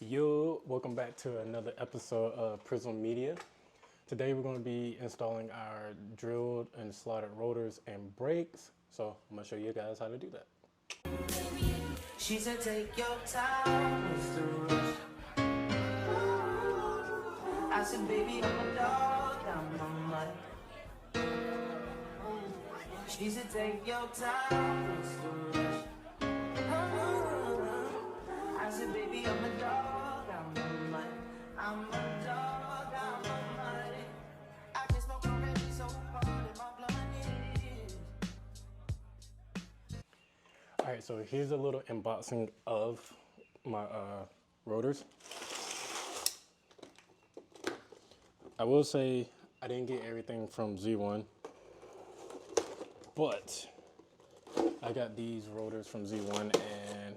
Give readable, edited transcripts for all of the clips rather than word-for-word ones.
Yo, welcome back to another episode of Prism Media. Today we're going to be installing our drilled and slotted rotors and brakes. So I'm going to show you guys how to do that. She said take your time, Mr. Rush. I said baby, I'm a dog, I'm a mutt. She said take your time, Mr. Rush. I said baby, I'm a dog, I'm a mutt. I'm a dog, I'm a mutt. I can smoke already so hard in my blood is. Alright, so here's a little unboxing of my rotors. I will say I didn't get everything from Z1, but I got these rotors from Z1 and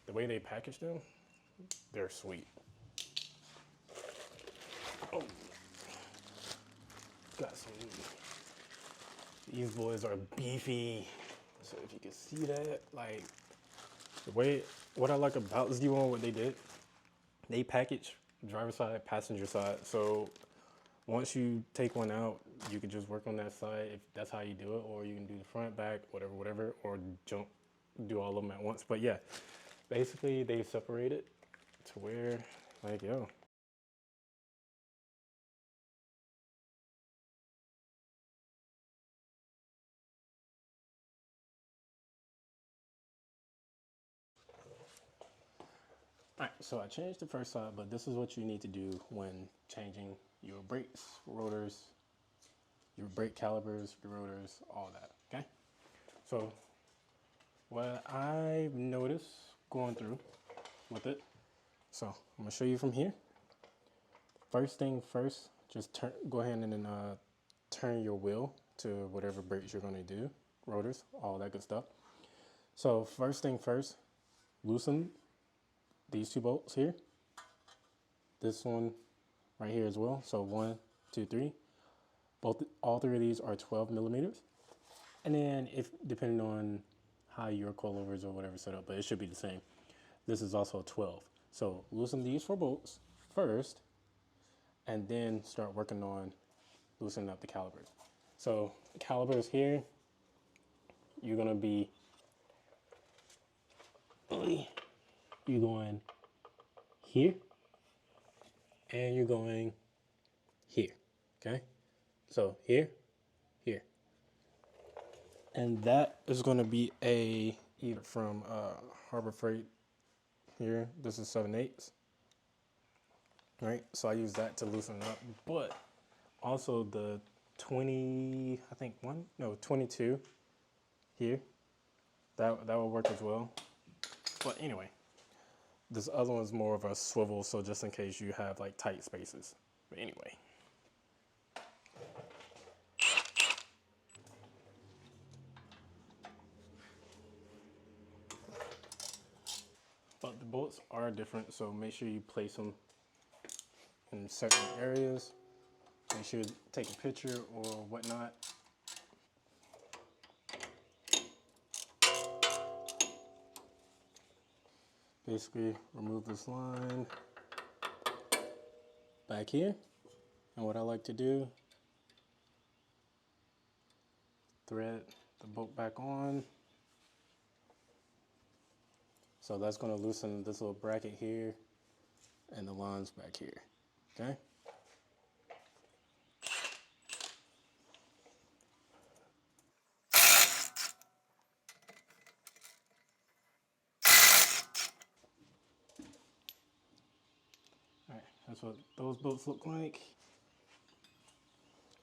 the way they packaged them, they're sweet. Oh, got some. These boys are beefy. So if you can see that, like what I like about Z1, what they did, they package driver side, passenger side. So once you take one out, you can just work on that side if that's how you do it, or you can do the front, back, whatever, or do all of them at once. But yeah, basically they separate it to where, like, yo. All right, so I changed the first side, but this is what you need to do when changing your brakes, rotors, your brake calipers, your rotors, all that, okay? So what I've noticed going through with it, so I'm gonna show you from here. First thing first, just go ahead and then turn your wheel to whatever brakes you're gonna do, rotors, all that good stuff. So first thing first, loosen these two bolts here. This one right here as well. So 1, 2, 3. All three of these are 12 millimeters. And then if depending on how your coilovers or whatever set up, but it should be the same. This is also 12. So loosen these 4 bolts first, and then start working on loosening up the calipers. So calipers here, you're gonna be, you're going here, and you're going here, okay? So here, here. And that is gonna be either from Harbor Freight here. This is 7/8. Right, so I use that to loosen it up, but also the 20, I think 22 here, that will work as well. But anyway, this other one's more of a swivel, so just in case you have like tight spaces. But anyway. But the bolts are different, so make sure you place them in certain areas. Make sure you take a picture or whatnot. Basically, remove this line back here. And what I like to do, thread the bolt back on. So that's going to loosen this little bracket here and the lines back here, okay? All right, that's what those bolts look like.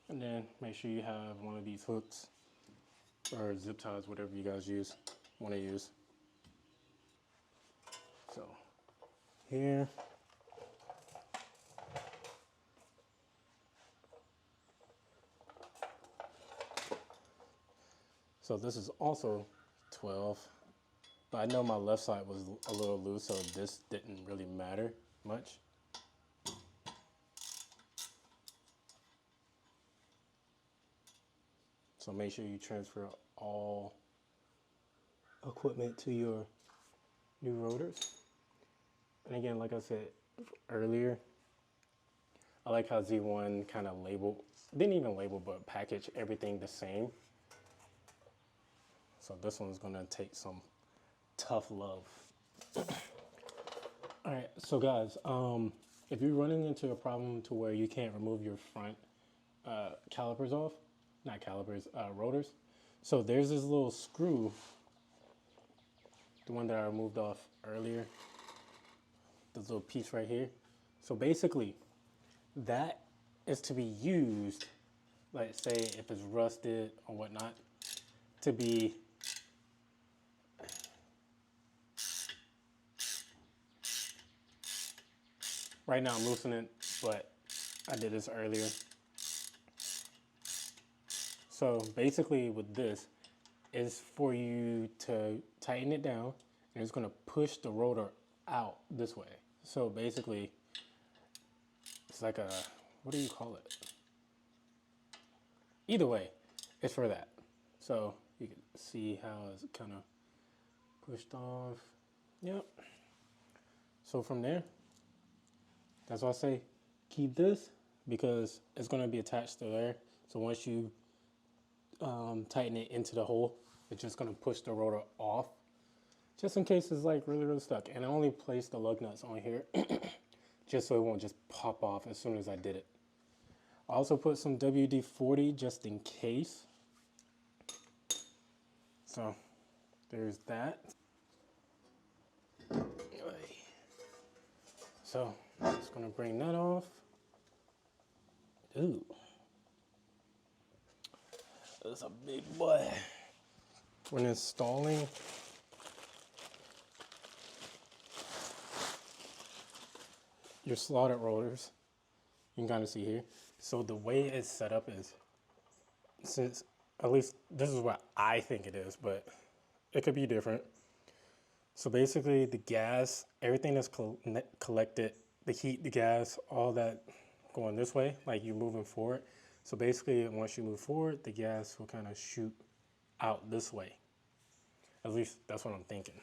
And then make sure you have one of these hooks or zip ties, whatever you guys want to use. So here. So this is also 12, but I know my left side was a little loose, so this didn't really matter much. So make sure you transfer all equipment to your new rotors. And again, like I said earlier, I like how Z1 kind of labeled, didn't even label, but package everything the same. So this one's gonna take some tough love. All right, so guys, if you're running into a problem to where you can't remove your front calipers off, not calipers, rotors. So there's this little screw, the one that I removed off earlier, this little piece right here. So basically, that is to be used, like say if it's rusted or whatnot, to be right now I'm loosening it, but I did this earlier. So basically with this is for you to tighten it down, and it's gonna push the rotor out this way. So basically it's like a, what do you call it? Either way, it's for that. So you can see how it's kind of pushed off. Yep. So from there, that's why I say keep this, because it's going to be attached to there. So once you tighten it into the hole, it's just going to push the rotor off, just in case it's like really stuck. And I only placed the lug nuts on here just so it won't just pop off as soon as I did it. I also put some WD-40 just in case. So there's that. So I'm just gonna bring that off. Ooh, that's a big boy. When installing, your slotted rotors, you can kind of see here. So the way it's set up is, since at least this is what I think it is, but it could be different. So basically the gas, everything that's collected, the heat, the gas, all that going this way, like you're moving forward. So basically once you move forward, the gas will kind of shoot out this way. At least that's what I'm thinking.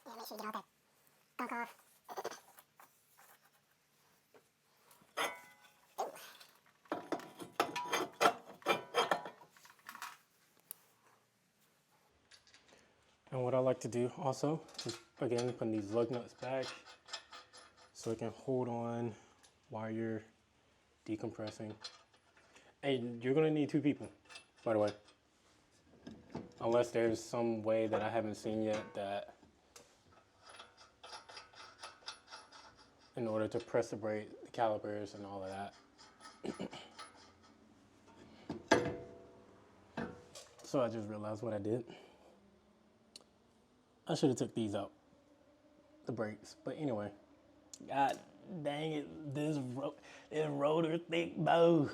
Yeah, make sure you get all that gunk off. And what I like to do also is, again, put these lug nuts back so it can hold on while you're decompressing. And you're gonna need two people, by the way. Unless there's some way that I haven't seen yet that in order to press the brake, the calipers and all of that. So I just realized what I did. I should have took these out, the brakes. But anyway, god dang it, this rotor thick, bro.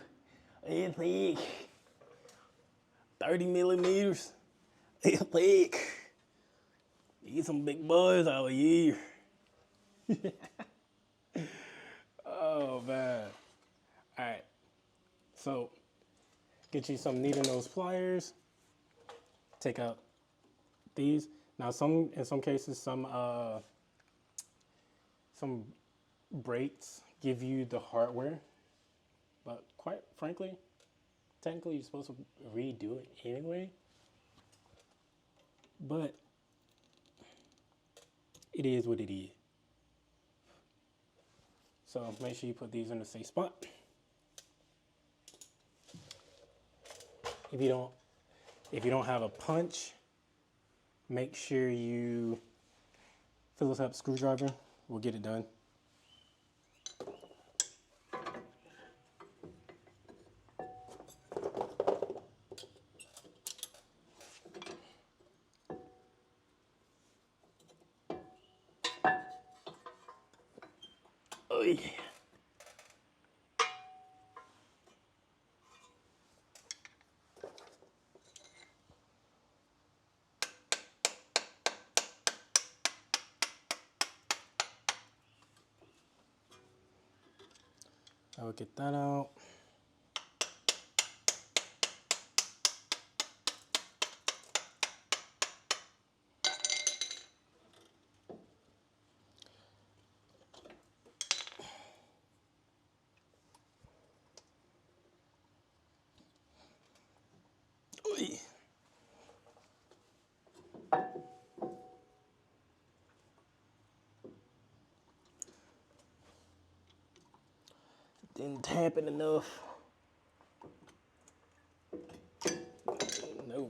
It's thick. 30 millimeters. It's thick. These some big boys out here. Oh man. Alright. So get you some needle nose pliers. Take out these. Now in some cases some brakes give you the hardware, but quite frankly, technically you're supposed to redo it anyway. But it is what it is. So make sure you put these in the safe spot. If you don't have a punch, make sure you Phillips head screwdriver will get it done. Oh yeah. I would get that out. Oy. Didn't tap it enough. No.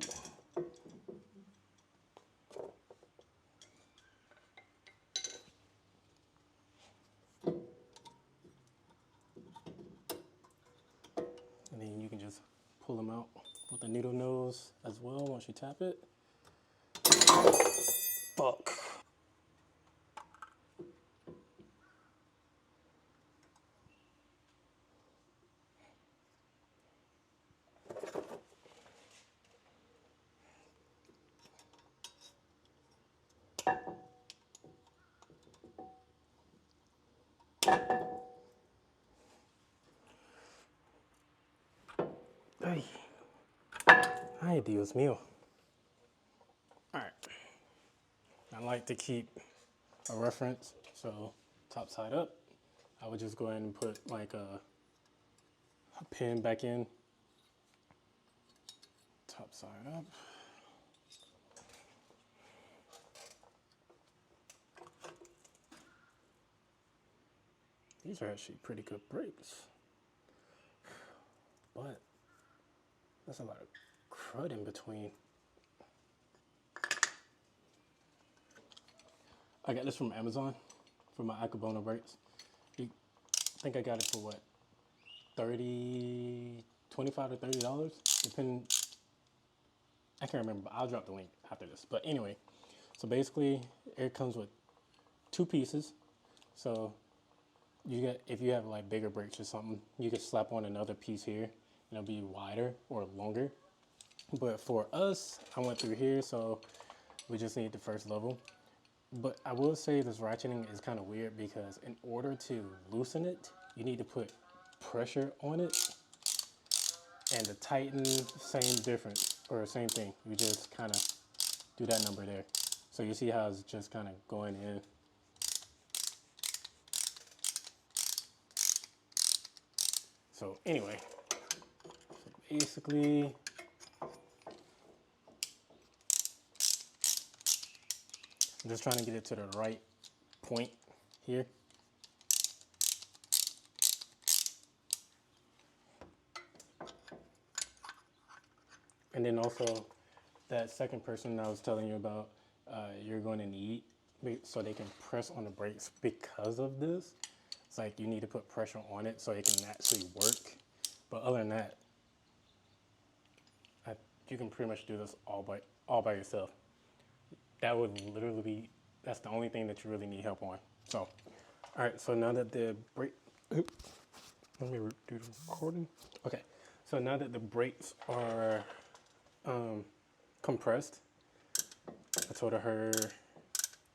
And then you can just pull them out with the needle nose as well once you tap it. Fuck. Ay. Ay, Dios mío. All right. I like to keep a reference, so top side up. I would just go ahead and put like a pin back in. Top side up. These are actually pretty good brakes, but there's a lot of crud in between. I got this from Amazon for my Akabona brakes. I think I got it for what, 30, 25 to $30, depending. I can't remember, but I'll drop the link after this. But anyway, so basically it comes with two pieces. So you get, if you have like bigger brakes or something, you can slap on another piece here and it'll be wider or longer. But for us, I went through here, so we just need the first level. But I will say this ratcheting is kind of weird because in order to loosen it, you need to put pressure on it. And to tighten, same difference, or same thing. You just kind of do that number there. So you see how it's just kind of going in. So anyway, so basically, I'm just trying to get it to the right point here. And then also, that second person I was telling you about, you're going to need, so they can press on the brakes because of this. It's like you need to put pressure on it so it can actually work. But other than that, you can pretty much do this all by yourself. That would literally be, that's the only thing that you really need help on. So, all right, so now that the brake, let me do the recording. Okay, so now that the brakes are compressed, I told her,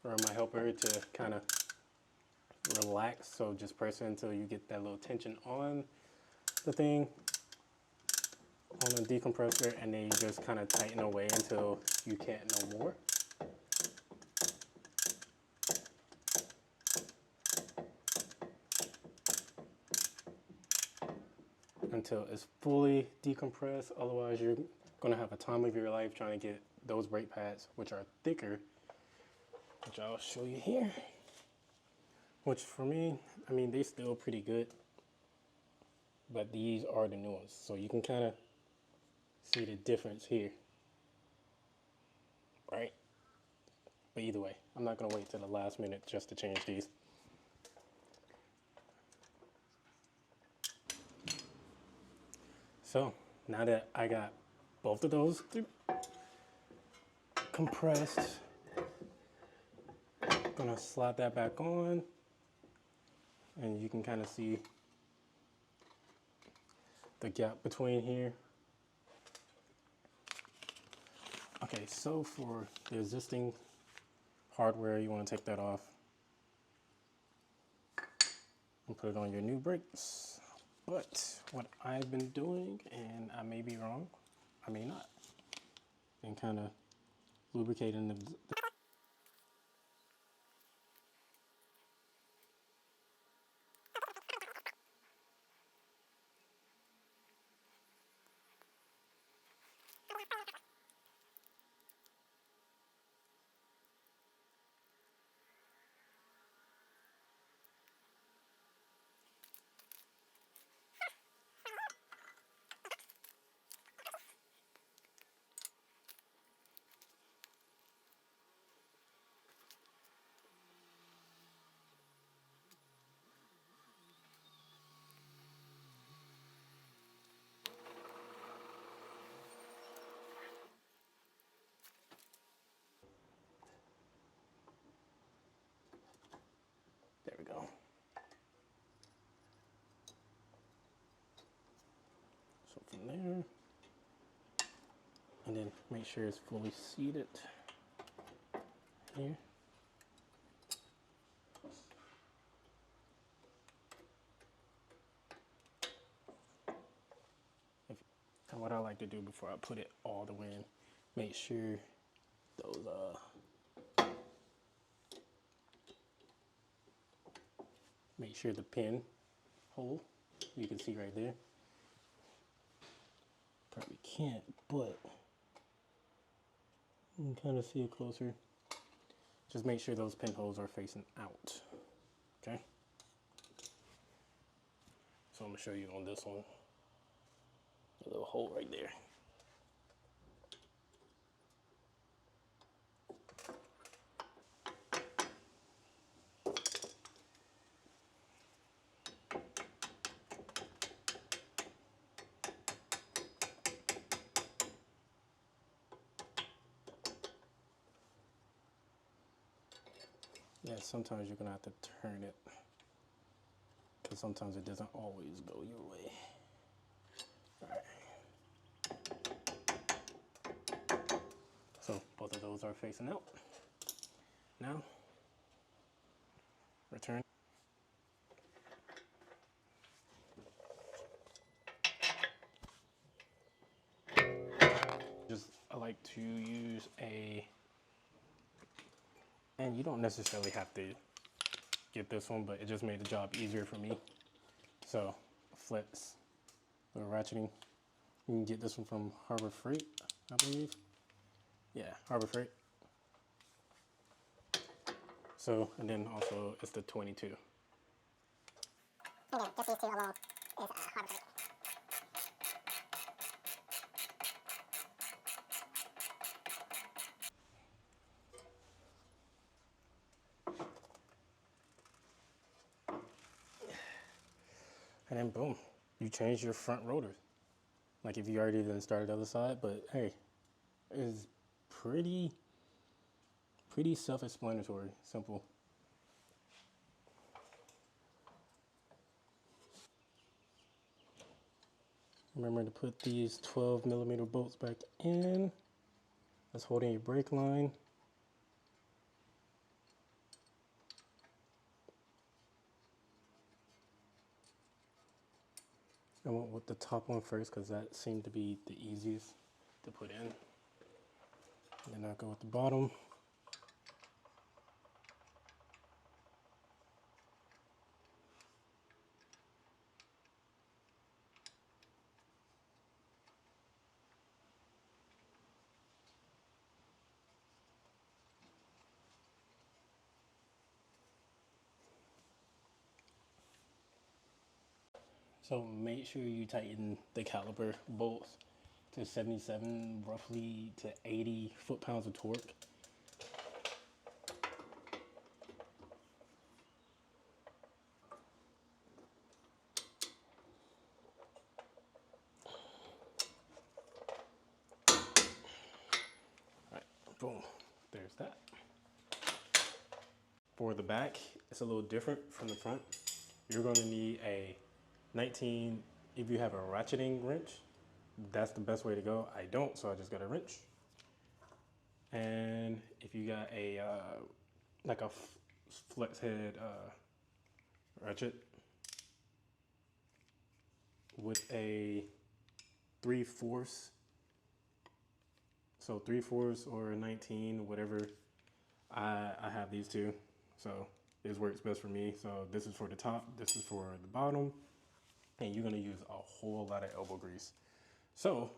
or my helper, to kind of relax. So just press it until you get that little tension on the thing, on the decompressor, and then you just kind of tighten away until you can't no more. Until it's fully decompressed. Otherwise, you're going to have a time of your life trying to get those brake pads, which are thicker, which I'll show you here. Which for me, I mean, they still pretty good, but these are the new ones. So you can kind of see the difference here, right? But either way, I'm not going to wait till the last minute just to change these. So now that I got both of those compressed, I'm gonna slide that back on, and you can kind of see the gap between here. Okay, so for the existing hardware, you want to take that off and put it on your new brakes. But what I've been doing, and I may be wrong, I may not, and kind of lubricating the there we go. So from there, and then make sure it's fully seated here. And what I like to do before I put it all the way in, make sure those make sure the pin hole, you can see right there. Probably can't, but you can kind of see it closer. Just make sure those pinholes are facing out, okay? So I'm gonna show you on this one, a little hole right there. Yeah, sometimes you're gonna have to turn it, because sometimes it doesn't always go your way. All right. So both of those are facing out. Now, return. I like to use and you don't necessarily have to get this one, but it just made the job easier for me. So, flex, little ratcheting. You can get this one from Harbor Freight, I believe. Yeah, Harbor Freight. So, and then also it's the 22. Again, just these two alone is Harbor Freight. And then boom, you change your front rotors. Like if you already then started the other side, but hey, it's pretty self-explanatory, simple. Remember to put these 12mm bolts back in. That's holding your brake line. I went with the top one first because that seemed to be the easiest to put in. And then I'll go with the bottom. So make sure you tighten the caliper bolts to 77 roughly to 80 foot-pounds of torque. Alright, boom, there's that. For the back, it's a little different from the front. You're going to need a 19, if you have a ratcheting wrench, that's the best way to go. I don't, so I just got a wrench. And if you got a like a flex head ratchet, with a 3/4. So 3/4 or a 19, whatever. I have these two, so this works best for me. So this is for the top, this is for the bottom, and you're gonna use a whole lot of elbow grease. So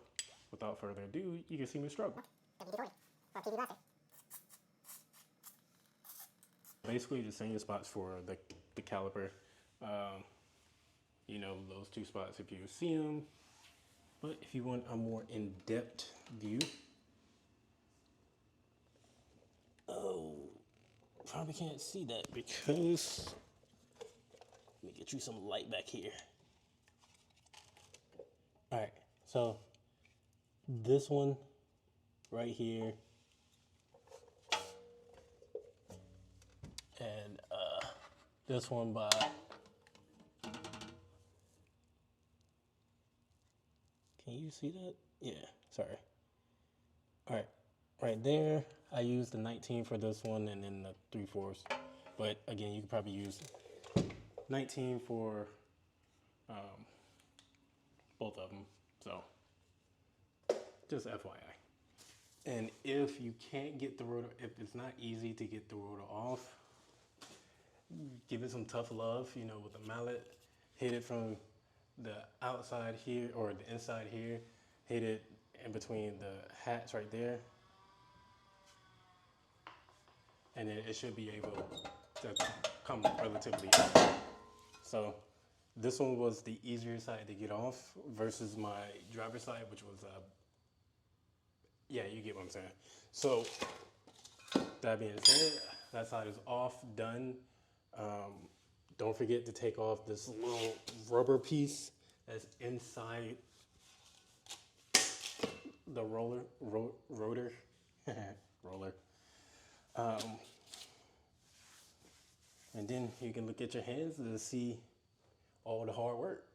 without further ado, you can see me struggle. Basically the same spots for the caliper. You know, those two spots if you see them. But if you want a more in-depth view, oh, probably can't see that because, let me get you some light back here. All right, so this one right here, and this one by, can you see that? Yeah, sorry. All right, right there, I used the 19 for this one and then the 3/4. But again, you could probably use 19 for both of them. So just FYI. And if you can't get the rotor, if it's not easy to get the rotor off, give it some tough love, you know, with a mallet. Hit it from the outside here or the inside here. Hit it in between the hats right there. And then it should be able to come relatively easy. So this one was the easier side to get off versus my driver's side, which was, yeah, you get what I'm saying. So that being said, that side is off, done. Don't forget to take off this little rubber piece that's inside the rotor. Roller. And then you can look at your hands to see all the hard work.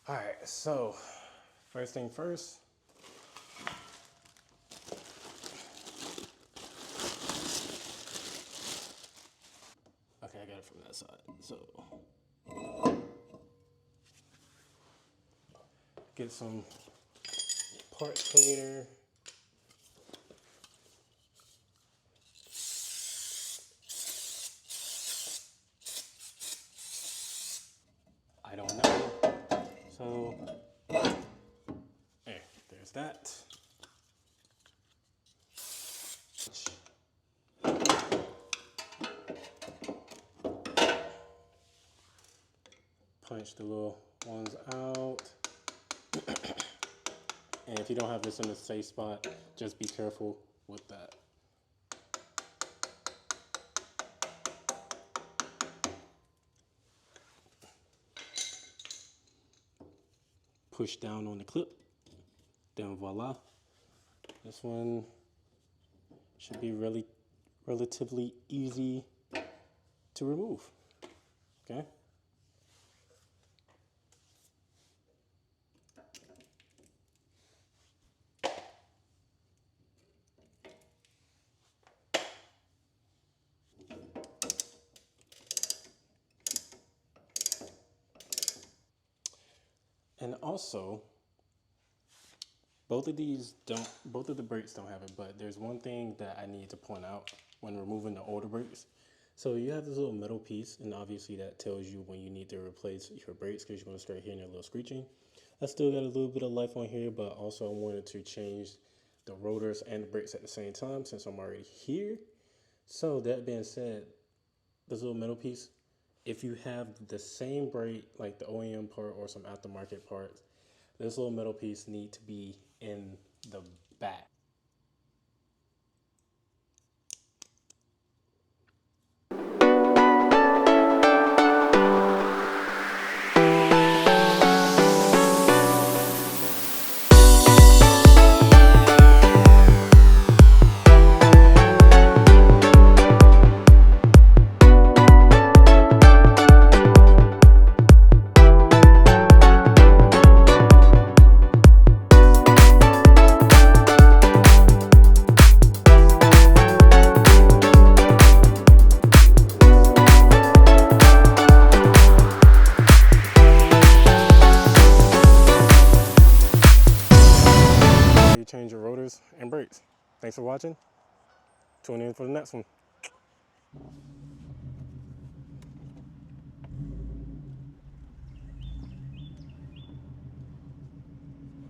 All right, so first thing first. Okay, I got it from that side. So get some part cleaner. I don't know. So, there's that. Punch the little ones out. And if you don't have this in a safe spot, just be careful with that. Push down on the clip, then voila. This one should be relatively easy to remove, okay? And also, both of the brakes don't have it, but there's one thing that I need to point out when removing the older brakes. So you have this little metal piece, and obviously that tells you when you need to replace your brakes because you're going to start hearing a little screeching. I still got a little bit of life on here, but also I wanted to change the rotors and the brakes at the same time since I'm already here. So that being said, this little metal piece, if you have the same brake, like the OEM part or some aftermarket parts, this little metal piece needs to be in the back. change your rotors and brakes. Thanks for watching. Tune in for the next one.